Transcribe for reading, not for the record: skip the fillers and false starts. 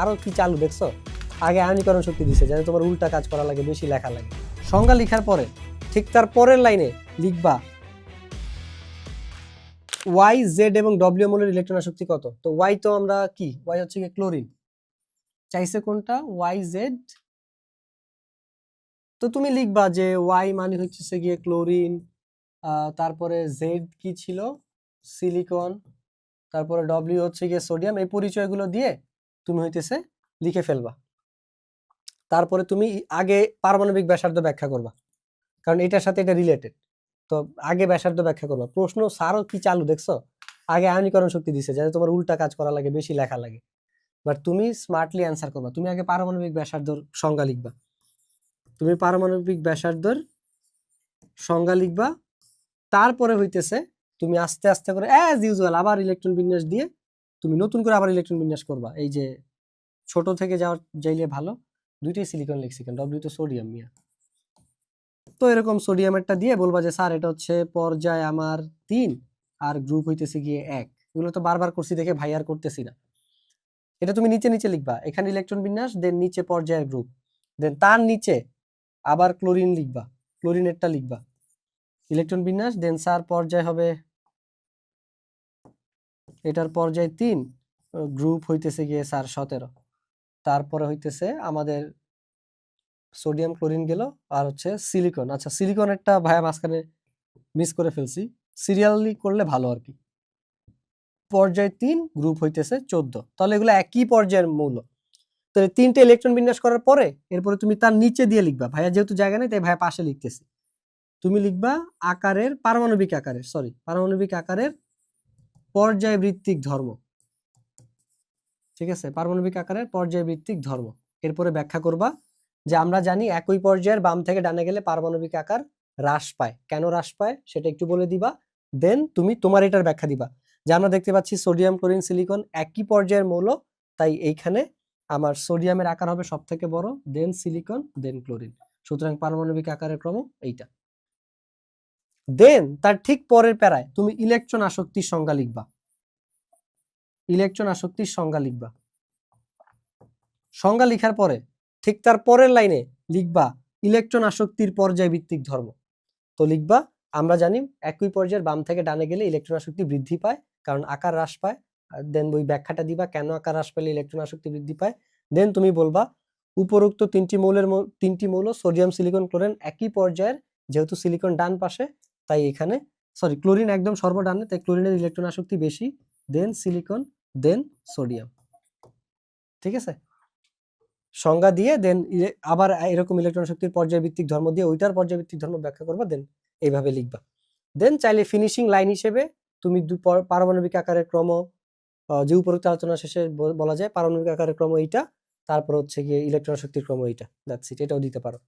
আরো কি চালু দেখছো, আগে আয়নীকরণ শক্তি দিছে যাতে তোমার উল্টা কাজ করা লাগে, বেশি লেখা লাগে। সংজ্ঞা লেখার পরে ঠিক তার পরের লাইনে লিখবা ওয়াই জেড এবং ডব্লিউ মৌলের ইলেকট্রন আসক্তি কত। তো ওয়াই তো আমরা কি, ওয়াই হচ্ছে কি ক্লোরিন, চাইছে কোনটা ওয়াই জেড। তো তুমি লিখবা যে ওয়াই মানে হচ্ছে গিয়ে ক্লোরিন, তারপরে জেড কি ছিল সিলিকন, তারপরে ডব্লিউ হচ্ছে গিয়ে সোডিয়াম। এই পরিচয়গুলো দিয়ে তুমি হইতেছে লিখে ফেলবা। তারপরে তুমি আগে পারমাণবিক ব্যাসার্ধ ব্যাখ্যা করবা, কারণ এটার সাথে এটা রিলেটেড। তো আগে ব্যাসার্ধ ব্যাখ্যা করবা। প্রশ্ন সারও কি চালু দেখছো, আগে আয়নীকরণ শক্তি দিছে যাতে তোমার উল্টা কাজ করা লাগে, বেশি লেখা লাগে। বাট তুমি স্মার্টলি অ্যান্সার করবা। তুমি আগে পারমাণবিক ব্যাসার্ধর সংজ্ঞা লিখবা, তুমি পারমাণবিক ব্যাসার্ধর সংজ্ঞা লিখবা। তারপরে হইতেছে তুমি আস্তে আস্তে করে অ্যাজ ইউজুয়াল আবার ইলেকট্রন বিন্যাস দিয়ে তুমি নতুন করে আবার ইলেকট্রন বিন্যাস করবা। এই যে ছোট থেকে যাওয়ার যাইলে ভালো, দুইটাই সিলিকন লিখছি কেন, ডব্লিউ তো সোডিয়াম মিয়া। তো এরকম সোডিয়ামেরটা দিয়ে বলবা যে স্যার এটা হচ্ছে পর্যায় আমার 3 আর গ্রুপ হইতেছে গিয়ে 1। এগুলো তো বারবার করছি দেখে ভাই আর করতেছি না। এটা তুমি নিচে নিচে লিখবা, এখানে ইলেকট্রন বিন্যাস, দেন নিচে পর্যায়ের গ্রুপ, দেন তার নিচে আবার ক্লোরিন লিখবা, ক্লোরিনেরটা লিখবা, ইলেকট্রন বিন্যাস, দেন স্যার পর্যায় হবে এটার পর্যায় 3, গ্রুপ হইতেছে গিয়ে স্যার 17। তারপরে হইতেছে আমাদের সোডিয়াম ক্লোরিন গেল, আর হচ্ছে সিলিকন। আচ্ছা সিলিকনেরটা ভাইয়া মাঝখানে মিস করে ফেলছি, সিরিয়ালি করলে ভালো আর কি। পর্যায় 3, গ্রুপ হইতেছে 14। তাহলে এগুলো একই পর্যায়ের মৌল। তো 3টে ইলেকট্রন বিন্যাস করার পরে এরপরে তুমি তার নিচে দিয়ে লিখবা, ভাইয়া যেহেতু জায়গা নেই তাই ভাইয়া পাশে লিখতেছি। তুমি লিখবা আকারের পারমাণবিক আকারের পারমাণবিক আকারের পর্যায়বৃত্তিক ধর্ম। ঠিক আছে, পারমাণবিক আকারের পর্যায়বৃত্তিক ধর্ম। এরপরে ব্যাখ্যা করবা যে আমরা জানি একই পর্যায়ের বাম থেকে ডানে গেলে পারমাণবিক আকার হ্রাস পায়, কেন হ্রাস পায় সেটা একটু বলে দিবা। দেন তুমি তোমার এটার ব্যাখ্যা দিবা যে আমরা দেখতে পাচ্ছি সোডিয়াম ক্লোরিন সিলিকন একই পর্যায়ের মৌল, তাই এইখানে আমার সোডিয়ামের আকার হবে সব থেকে বড়, দেন সিলিকন, দেন ক্লোরিন। সুতরাং পারমাণবিক আকারের ক্রম এইটা। দেন তার ঠিক পরের প্যারায় তুমি ইলেকট্রন আসক্তির সংজ্ঞা লিখবা, ইলেকট্রন আসক্তির সংজ্ঞা লিখবা। সংজ্ঞা লিখার পরে ঠিক তার পরের লাইনে লিখবা ইলেকট্রন আসক্তির পর্যায়ভিত্তিক ধর্ম। তো লিখবা আমরা জানি একই পর্যায়ের বাম থেকে ডানে গেলে ইলেকট্রন আসক্তি বৃদ্ধি পায় কারণ আকার হ্রাস পায়। দেন ওই ব্যাখ্যাটা দিবা কেন আকার হ্রাস পেলে ইলেকট্রন আসক্তি বৃদ্ধি পায়। দেন তুমি বলবা উপরোক্ত তিনটি মৌল সোডিয়াম সিলিকন ক্লোরিন একই পর্যায়ের, যেহেতু সিলিকন ডান পাশে তাই এখানে ক্লোরিন একদম সর্বডানে, তাই ক্লোরিনের ইলেকট্রন আসক্তি বেশি, দেন সিলিকন, দেন সোডিয়াম। ঠিক আছে, সংজ্ঞা দিয়ে দেন আবার এরকম ইলেকট্রন শক্তির পর্যায়ভিত্তিক ধর্ম দিয়ে ওইটার পর্যায়ভিত্তিক ধর্ম ব্যাখ্যা করবা, দেন এইভাবে লিখবা। দেন চাইলে ফিনিশিং লাইন হিসেবে তুমি পারমাণবিক আকারের ক্রম, যে উপরোক্ত আলোচনা শেষে বলা যায় পারমাণবিক আকারের ক্রম এইটা, তারপর হচ্ছে গিয়ে ইলেকট্রন শক্তির ক্রম এইটা, দ্যাটস ইট, এটাও দিতে পারো।